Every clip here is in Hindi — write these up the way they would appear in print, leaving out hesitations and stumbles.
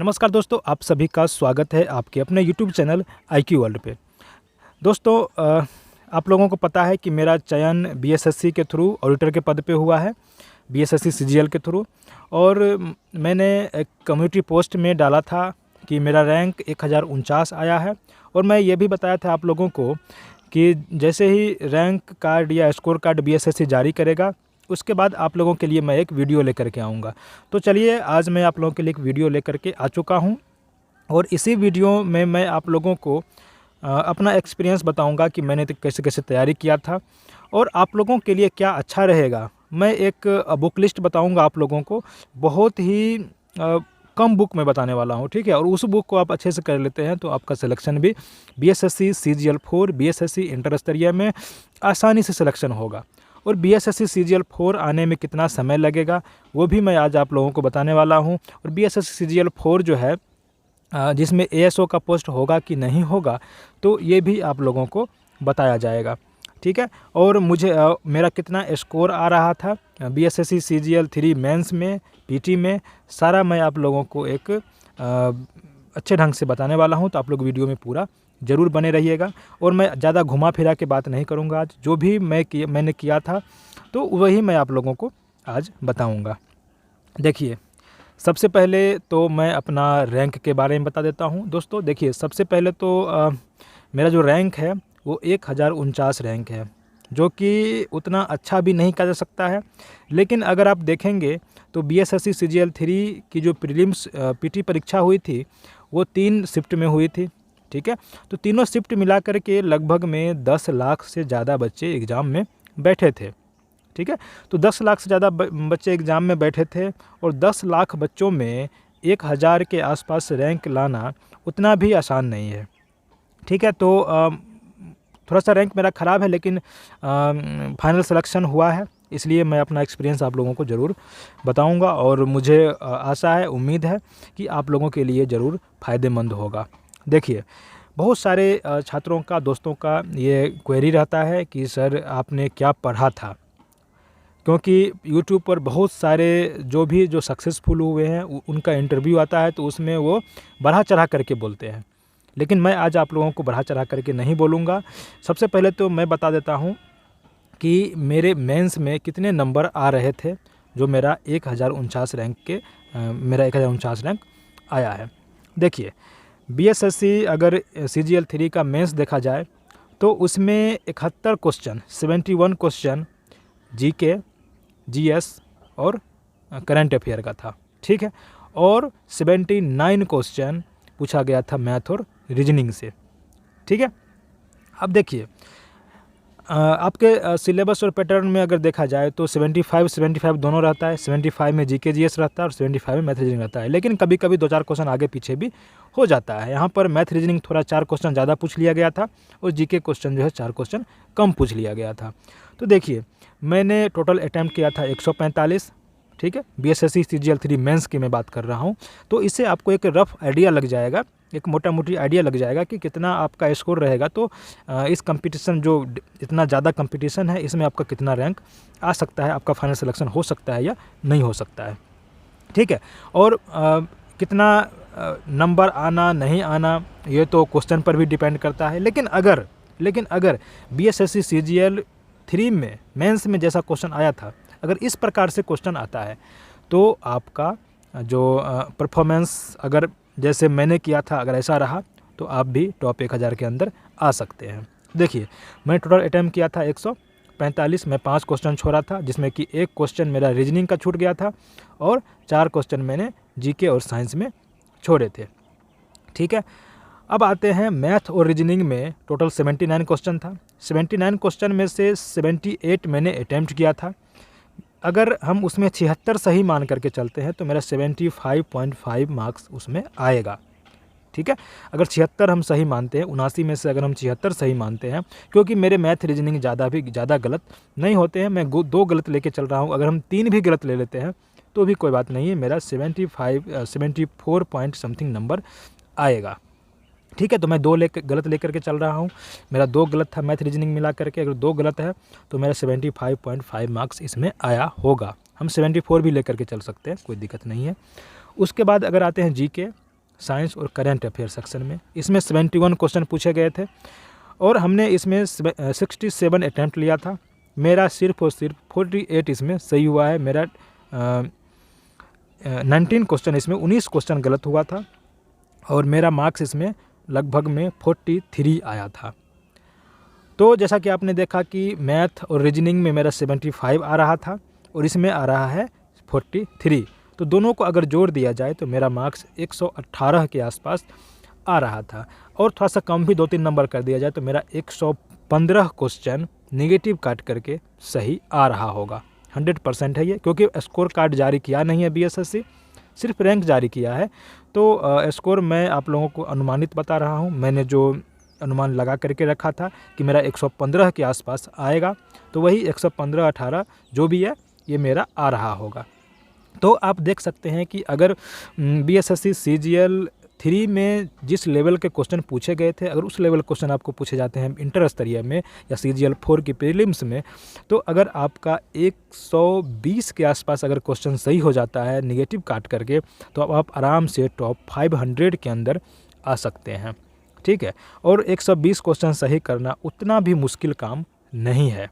नमस्कार दोस्तों, आप सभी का स्वागत है आपके अपने यूट्यूब चैनल IQ वर्ल्ड पे। दोस्तों आप लोगों को पता है कि मेरा चयन बीएसएससी के थ्रू ऑडिटर के पद पे हुआ है, बीएसएससी सीजीएल के थ्रू। और मैंने एक कम्युनिटी पोस्ट में डाला था कि मेरा रैंक 1049 आया है। और मैं ये भी बताया था आप लोगों को कि जैसे ही रैंक कार्ड या स्कोर कार्ड बीएसएससी जारी करेगा, उसके बाद आप लोगों के लिए मैं एक वीडियो लेकर के आऊँगा। तो चलिए, आज मैं आप लोगों के लिए एक वीडियो लेकर के आ चुका हूँ और इसी वीडियो में मैं आप लोगों को अपना एक्सपीरियंस बताऊंगा कि मैंने कैसे कैसे तैयारी किया था और आप लोगों के लिए क्या अच्छा रहेगा। मैं एक बुक लिस्ट बताऊंगा आप लोगों को, बहुत ही कम बुक में बताने वाला हूं, ठीक है। और उस बुक को आप अच्छे से कर लेते हैं तो आपका सिलेक्शन भी बीएसएससी सीजीएल 4 बीएसएससी इंटर स्तरीय में आसानी से सिलेक्शन होगा। और बीएसएससी सीजीएल 4 आने में कितना समय लगेगा वो भी मैं आज आप लोगों को बताने वाला हूं। और बीएसएससी सीजीएल 4 जो है जिसमें एएसओ का पोस्ट होगा कि नहीं होगा, तो ये भी आप लोगों को बताया जाएगा, ठीक है। और मुझे मेरा कितना स्कोर आ रहा था बीएसएससी सीजीएल 3 मेंस में, पीटी में, सारा मैं आप लोगों को एक अच्छे ढंग से बताने वाला हूं। तो आप लोग वीडियो में पूरा ज़रूर बने रहिएगा। और मैं ज़्यादा घुमा फिरा के बात नहीं करूंगा, आज जो भी मैंने किया था तो वही मैं आप लोगों को आज बताऊंगा। देखिए, सबसे पहले तो मैं अपना रैंक के बारे में बता देता हूं। दोस्तों देखिए, सबसे पहले तो मेरा जो रैंक है वो 1049 रैंक है, जो कि उतना अच्छा भी नहीं कहा जा सकता है। लेकिन अगर आप देखेंगे तो बीएसएससी सीजीएल 3 की जो प्रीलिम्स पीटी परीक्षा हुई थी वो 3 शिफ्ट में हुई थी, ठीक है। तो तीनों शिफ्ट मिला कर के लगभग में 10 लाख से ज़्यादा बच्चे एग्ज़ाम में बैठे थे, ठीक है। तो 10 लाख से ज़्यादा बच्चे एग्ज़ाम में बैठे थे और 10 लाख बच्चों में 1000 के आसपास रैंक लाना उतना भी आसान नहीं है, ठीक है। तो थोड़ा सा रैंक मेरा ख़राब है, लेकिन फाइनल सिलेक्शन हुआ है, इसलिए मैं अपना एक्सपीरियंस आप लोगों को ज़रूर बताऊंगा। और मुझे आशा है, उम्मीद है कि आप लोगों के लिए ज़रूर फ़ायदेमंद होगा। देखिए, बहुत सारे छात्रों का, दोस्तों का ये क्वेरी रहता है कि सर आपने क्या पढ़ा था, क्योंकि यूट्यूब पर बहुत सारे जो सक्सेसफुल हुए हैं उनका इंटरव्यू आता है, तो उसमें वो बढ़ा चढ़ा करके बोलते हैं। लेकिन मैं आज आप लोगों को बढ़ा चढ़ा करके नहीं बोलूँगा। सबसे पहले तो मैं बता देता हूँ कि मेरे मेंस में कितने नंबर आ रहे थे, जो मेरा 1049 रैंक आया है। देखिए, बीएसएससी अगर सीजीएल 3 का मेंस देखा जाए तो उसमें 71 क्वेश्चन, 71 क्वेश्चन जीके, जीएस और करंट अफेयर का था, ठीक है। और 79 क्वेश्चन पूछा गया था मैथ और रीजनिंग से, ठीक है। अब देखिए, आपके सिलेबस और पैटर्न में अगर देखा जाए तो 75 दोनों रहता है। 75 में जीके जीएस रहता है और 75 में मैथ रीजनिंग रहता है। लेकिन कभी कभी 2-4 क्वेश्चन आगे पीछे भी हो जाता है। यहाँ पर मैथ रीजनिंग थोड़ा 4 क्वेश्चन ज़्यादा पूछ लिया गया था और जीके क्वेश्चन जो है 4 क्वेश्चन कम पूछ लिया गया था। तो देखिए, मैंने टोटल अटैम्प्ट किया था 145, ठीक है। बीएसएससी सीजीएल 3 मेंस की मैं बात कर रहा हूँ। तो इससे आपको एक रफ आइडिया लग जाएगा, एक मोटा मोटी आइडिया लग जाएगा कि कितना आपका स्कोर रहेगा। तो इस कंपटीशन, जो इतना ज़्यादा कंपटीशन है, इसमें आपका कितना रैंक आ सकता है, आपका फाइनल सिलेक्शन हो सकता है या नहीं हो सकता है, ठीक है। और कितना नंबर आना नहीं आना ये तो क्वेश्चन पर भी डिपेंड करता है। लेकिन अगर बीएसएससी सीजीएल 3 में मेंस में जैसा क्वेश्चन आया था, अगर इस प्रकार से क्वेश्चन आता है तो आपका जो परफॉर्मेंस, अगर जैसे मैंने किया था, अगर ऐसा रहा तो आप भी टॉप 1000 के अंदर आ सकते हैं। देखिए, मैं टोटल अटैम्प्ट किया था 145 में 5 क्वेश्चन छोड़ा था, जिसमें कि 1 क्वेश्चन मेरा रीजनिंग का छूट गया था और 4 क्वेश्चन मैंने जीके और साइंस में छोड़े थे, ठीक है। अब आते हैं मैथ और रीजनिंग में टोटल 79 क्वेश्चन था। 79 क्वेश्चन में से 78 मैंने अटैम्प्ट किया था। अगर हम उसमें 76 सही मान करके चलते हैं तो मेरा 75.5 मार्क्स उसमें आएगा, ठीक है। अगर 76 हम सही मानते हैं, 79 में से अगर हम 76 सही मानते हैं, क्योंकि मेरे मैथ रीजनिंग ज़्यादा गलत नहीं होते हैं, मैं 2 गलत लेके चल रहा हूँ। अगर हम 3 भी गलत ले लेते हैं तो भी कोई बात नहीं है, मेरा 74 पॉइंट समथिंग नंबर आएगा, ठीक है। तो मैं 2 गलत लेकर के चल रहा हूँ। मेरा 2 गलत था मैथ रीजनिंग मिला करके, अगर 2 गलत है तो मेरा 75.5 मार्क्स इसमें आया होगा। हम 74 भी लेकर के चल सकते हैं, कोई दिक्कत नहीं है। उसके बाद अगर आते हैं जीके, साइंस और करंट अफेयर सेक्शन में। इसमें 71 क्वेश्चन पूछे गए थे और हमने इसमें 67 अटैम्प्ट लिया था। मेरा सिर्फ और सिर्फ 48 इसमें सही हुआ है। मेरा 19 क्वेश्चन इसमें 19 क्वेश्चन गलत हुआ था और मेरा मार्क्स इसमें लगभग में 43 आया था। तो जैसा कि आपने देखा कि मैथ और रीजनिंग में मेरा 75 आ रहा था और इसमें आ रहा है 43। तो दोनों को अगर जोड़ दिया जाए तो मेरा मार्क्स 118 के आसपास आ रहा था और थोड़ा सा कम भी 2-3 नंबर कर दिया जाए तो मेरा 115 क्वेश्चन नेगेटिव काट करके सही आ रहा होगा। 100% है ये, क्योंकि स्कोर कार्ड जारी किया नहीं है बीएसएससी, सिर्फ रैंक जारी किया है। तो स्कोर मैं आप लोगों को अनुमानित बता रहा हूँ। मैंने जो अनुमान लगा करके रखा था कि मेरा 115 के आसपास आएगा, तो वही 115-18 जो भी है ये मेरा आ रहा होगा। तो आप देख सकते हैं कि अगर बीएसएससी सीजीएल 3 में जिस लेवल के क्वेश्चन पूछे गए थे, अगर उस लेवल क्वेश्चन आपको पूछे जाते हैं इंटर स्तरीय में या सीजीएल 4 की प्रीलिम्स में, तो अगर आपका 120 के आसपास अगर क्वेश्चन सही हो जाता है नेगेटिव काट करके, तो आप आराम से टॉप 500 के अंदर आ सकते हैं। ठीक है, और 120 क्वेश्चन सही करना उतना भी मुश्किल काम नहीं है।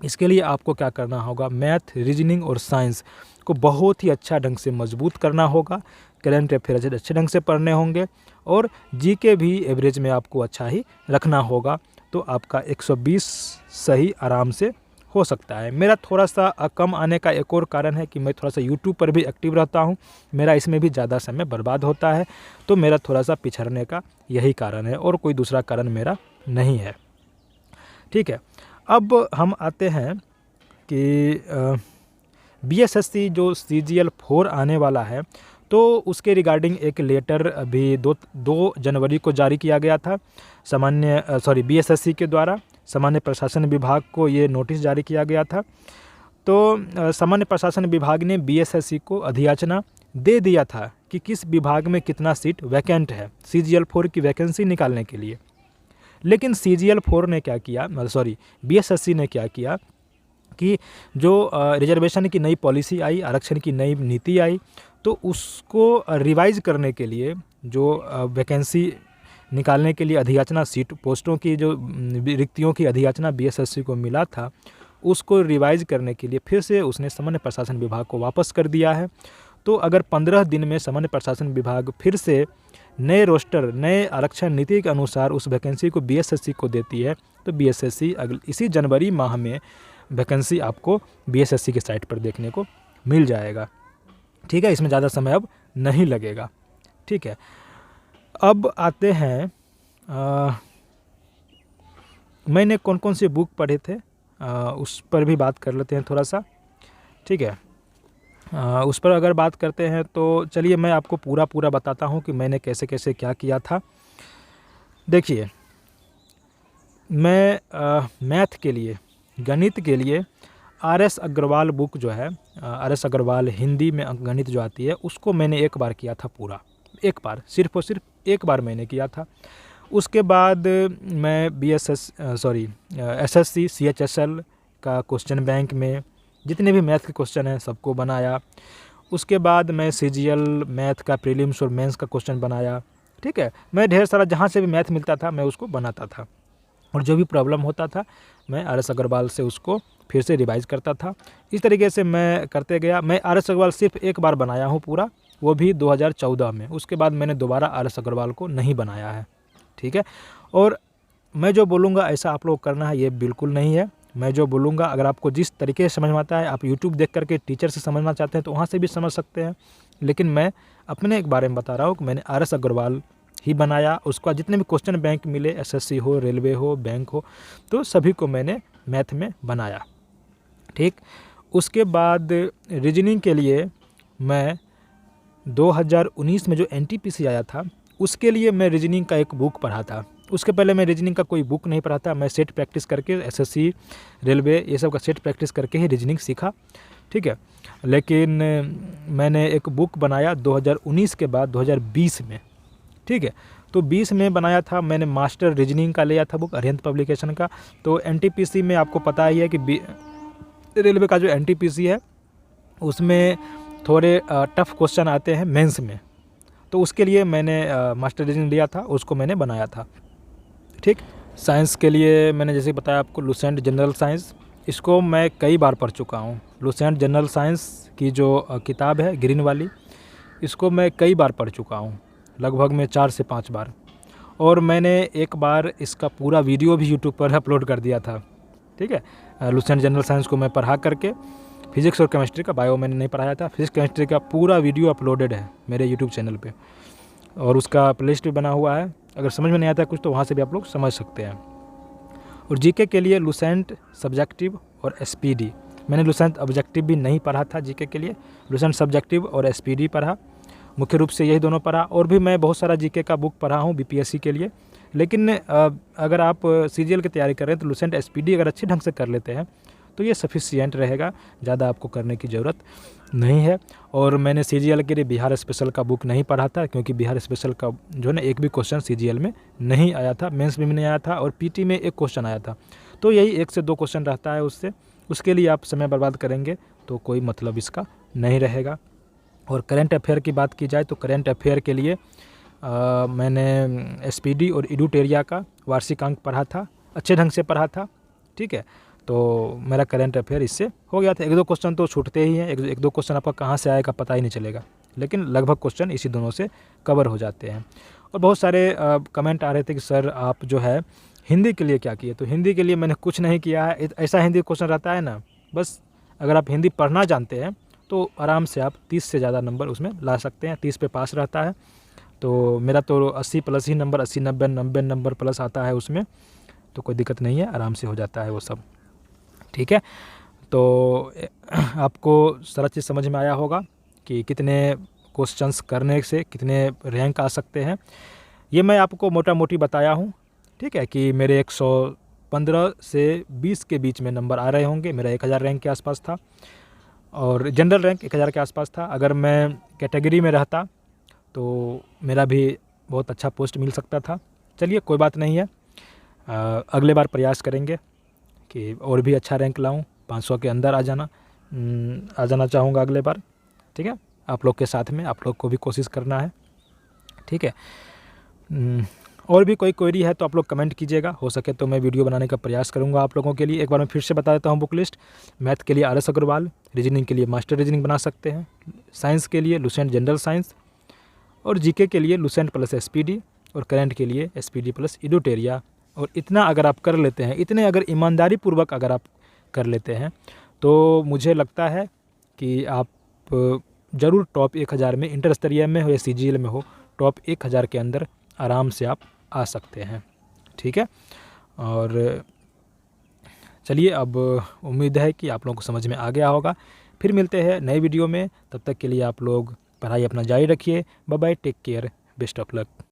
इसके लिए आपको क्या करना होगा, मैथ, रीजनिंग और साइंस को बहुत ही अच्छा ढंग से मजबूत करना होगा, करंट अफेयर्स अच्छे ढंग से पढ़ने होंगे और जीके भी एवरेज में आपको अच्छा ही रखना होगा। तो आपका 120 सही आराम से हो सकता है। मेरा थोड़ा सा कम आने का एक और कारण है कि मैं थोड़ा सा यूट्यूब पर भी एक्टिव रहता हूं, मेरा इसमें भी ज़्यादा समय बर्बाद होता है, तो मेरा थोड़ा सा पिछड़ने का यही कारण है और कोई दूसरा कारण मेरा नहीं है। ठीक है, अब हम आते हैं कि बीएसएससी जो सीजीएल 4 आने वाला है, तो उसके रिगार्डिंग एक लेटर अभी 2 जनवरी को जारी किया गया था बीएसएससी के द्वारा। सामान्य प्रशासन विभाग को ये नोटिस जारी किया गया था। तो सामान्य प्रशासन विभाग ने बीएसएससी को अधियाचना दे दिया था कि किस विभाग में कितना सीट वैकेंट है सीजीएल 4 की वैकेंसी निकालने के लिए। लेकिन सीजीएल 4 ने क्या किया, बीएसएससी ने क्या किया कि जो रिजर्वेशन की नई पॉलिसी आई, आरक्षण की नई नीति आई, तो उसको रिवाइज करने के लिए जो वैकेंसी निकालने के लिए अधियाचना सीट पोस्टों की जो रिक्तियों की अधियाचना बीएसएससी को मिला था, उसको रिवाइज करने के लिए फिर से उसने सामान्य प्रशासन विभाग को वापस कर दिया है। तो अगर 15 दिन में सामान्य प्रशासन विभाग फिर से नए रोस्टर, नए आरक्षण नीति के अनुसार उस वैकेंसी को बीएसएससी को देती है, तो बीएसएससी इसी जनवरी माह में वैकेंसी आपको बीएसएससी के साइट पर देखने को मिल जाएगा। ठीक है, इसमें ज़्यादा समय अब नहीं लगेगा। ठीक है, अब आते हैं मैंने कौन कौन से बुक पढ़े थे उस पर भी बात कर लेते हैं थोड़ा सा। ठीक है, उस पर अगर बात करते हैं तो चलिए मैं आपको पूरा बताता हूँ कि मैंने कैसे कैसे क्या किया था। देखिए, मैं मैथ के लिए, गणित के लिए आर.एस. अग्रवाल बुक जो है, आर.एस. अग्रवाल हिंदी में गणित जो आती है, उसको मैंने एक बार किया था पूरा, एक बार, सिर्फ और सिर्फ एक बार मैंने किया था। उसके बाद मैं एसएससी CHSL का क्वेश्चन बैंक में जितने भी मैथ के क्वेश्चन हैं सबको बनाया। उसके बाद मैं सीजीएल मैथ का प्रीलिम्स और मेंस का क्वेश्चन बनाया। ठीक है, मैं ढेर सारा जहाँ से भी मैथ मिलता था मैं उसको बनाता था और जो भी प्रॉब्लम होता था मैं आर.एस. अग्रवाल से उसको फिर से रिवाइज़ करता था। इस तरीके से मैं करते गया। मैं आर.एस. अग्रवाल सिर्फ एक बार बनाया हूँ पूरा, वो भी 2014 में। उसके बाद मैंने दोबारा आर.एस. अग्रवाल को नहीं बनाया है। ठीक है, और मैं जो बोलूँगा ऐसा आप लोग करना है ये बिल्कुल नहीं है। मैं जो बोलूँगा अगर आपको जिस तरीके से समझ में आता है, आप यूट्यूब देख करके टीचर से समझना चाहते हैं तो वहाँ से भी समझ सकते हैं, लेकिन मैं अपने एक बारे में बता रहा हूँ कि मैंने आर.एस. अग्रवाल ही बनाया। उसका जितने भी क्वेश्चन बैंक मिले, एसएससी हो, रेलवे हो, बैंक हो, तो सभी को मैंने मैथ में बनाया। ठीक, उसके बाद रीजनिंग के लिए मैं 2019 में जो एनटीपीसी आया था उसके लिए मैं रीजनिंग का एक बुक पढ़ा था। उसके पहले मैं रीजनिंग का कोई बुक नहीं पढ़ा था। मैं सेट प्रैक्टिस करके एसएससी, रेलवे ये सब का सेट प्रैक्टिस करके ही रीजनिंग सीखा। ठीक है, लेकिन मैंने एक बुक बनाया 2019 के बाद 2020 में। ठीक है, तो 20 में बनाया था मैंने, मास्टर रीजनिंग का लिया था बुक, अरिहंत पब्लिकेशन का। तो एनटीपीसी में आपको पता ही है कि रेलवे का जो एनटीपीसी है उसमें थोड़े टफ क्वेश्चन आते हैं मेंस में। तो उसके लिए मैंने मास्टर रीजनिंग लिया था, उसको मैंने बनाया था। ठीक। साइंस के लिए मैंने जैसे बताया आपको लुसेंट जनरल साइंस, इसको मैं कई बार पढ़ चुका हूँ। लुसेंट जनरल साइंस की जो किताब है ग्रीन वाली, इसको मैं कई बार पढ़ चुका हूँ, लगभग मैं 4 से 5 बार। और मैंने एक बार इसका पूरा वीडियो भी यूट्यूब पर अपलोड कर दिया था। ठीक है। लुसेंट जनरल साइंस को मैं पढ़ा करके, फिजिक्स और केमिस्ट्री का, बायो मैंने नहीं पढ़ाया था, फिजिक्स केमिस्ट्री का पूरा वीडियो अपलोडेड है मेरे यूट्यूब चैनल पे, और उसका प्लेलिस्ट भी बना हुआ है। अगर समझ में नहीं आता कुछ तो वहाँ से भी आप लोग समझ सकते हैं। और जीके के लिए लुसेंट सब्जेक्टिव और एसपीडी, मैंने लुसेंट ऑब्जेक्टिव भी नहीं पढ़ा था जीके के लिए, लुसेंट सब्जेक्टिव और एसपीडी पढ़ा, मुख्य रूप से यही दोनों पढ़ा। और भी मैं बहुत सारा जीके का बुक पढ़ा हूँ बीपीएससी के लिए। लेकिन अगर आप सीजीएल की तैयारी कर रहे हैं तो लुसेंट एसपीडी अगर अच्छे ढंग से कर लेते हैं तो ये सफिशिएंट रहेगा, ज़्यादा आपको करने की ज़रूरत नहीं है। और मैंने सीजीएल के लिए बिहार स्पेशल का बुक नहीं पढ़ा था, क्योंकि बिहार स्पेशल का जो है ना एक भी क्वेश्चन सीजीएल में नहीं आया था, मेंस में भी नहीं आया था, और पीटी में एक क्वेश्चन आया था। तो यही 1 से 2 क्वेश्चन रहता है उससे, उसके लिए आप समय बर्बाद करेंगे तो कोई मतलब इसका नहीं रहेगा। और करंट अफेयर की बात की जाए तो करंट अफेयर के लिए मैंने एसपीडी और एडुटेरिया का वार्षिक अंक पढ़ा था, अच्छे ढंग से पढ़ा था। ठीक है। तो मेरा करंट अफेयर इससे हो गया था। 1-2 क्वेश्चन तो छूटते ही हैं, 1-2 क्वेश्चन आपका कहाँ से आएगा पता ही नहीं चलेगा, लेकिन लगभग क्वेश्चन इसी दोनों से कवर हो जाते हैं। और बहुत सारे कमेंट आ रहे थे कि सर आप जो है हिंदी के लिए क्या किए, तो हिंदी के लिए मैंने कुछ नहीं किया है। ऐसा हिंदी क्वेश्चन रहता है ना, बस अगर आप हिंदी पढ़ना जानते हैं तो आराम से आप 30 से ज़्यादा नंबर उसमें ला सकते हैं, 30 पे पास रहता है। तो मेरा तो 80 प्लस ही नंबर, 80 90 नंबर प्लस आता है उसमें, तो कोई दिक्कत नहीं है, आराम से हो जाता है वो सब। ठीक है। तो आपको सारा चीज़ समझ में आया होगा कि कितने क्वेश्चंस करने से कितने रैंक आ सकते हैं, ये मैं आपको मोटा मोटी बताया हूँ। ठीक है, कि मेरे 115 से 20 के बीच में नंबर आ रहे होंगे, मेरा 1000 रैंक के आसपास था, और जनरल रैंक 1000 के आसपास था। अगर मैं कैटेगरी में रहता तो मेरा भी बहुत अच्छा पोस्ट मिल सकता था। चलिए कोई बात नहीं है, अगले बार प्रयास करेंगे कि और भी अच्छा रैंक लाऊं, 500 के अंदर आ जाना चाहूँगा अगले बार। ठीक है, आप लोग के साथ में आप लोग को भी कोशिश करना है। ठीक है। और भी कोई क्वेरी है तो आप लोग कमेंट कीजिएगा, हो सके तो मैं वीडियो बनाने का प्रयास करूंगा आप लोगों के लिए। एक बार मैं फिर से बता देता हूं बुक लिस्ट। मैथ के लिए RS अग्रवाल, रीजनिंग के लिए मास्टर रीजनिंग बना सकते हैं, साइंस के लिए लुसेंट जनरल साइंस, और जीके के लिए लुसेंट प्लस एसपीडी, और करंट के लिए एसपीडी प्लस एडुटेरिया। और इतना अगर आप कर लेते हैं, इतने अगर ईमानदारी पूर्वक अगर आप कर लेते हैं तो मुझे लगता है कि आप ज़रूर टॉप 1000 में, इंटर स्तरीय में हो या सीजीएल में हो, टॉप 1000 के अंदर आराम से आप आ सकते हैं। ठीक है। और चलिए, अब उम्मीद है कि आप लोगों को समझ में आ गया होगा। फिर मिलते हैं नए वीडियो में, तब तक के लिए आप लोग पढ़ाई अपना जारी रखिए। Bye bye, take care, best of luck.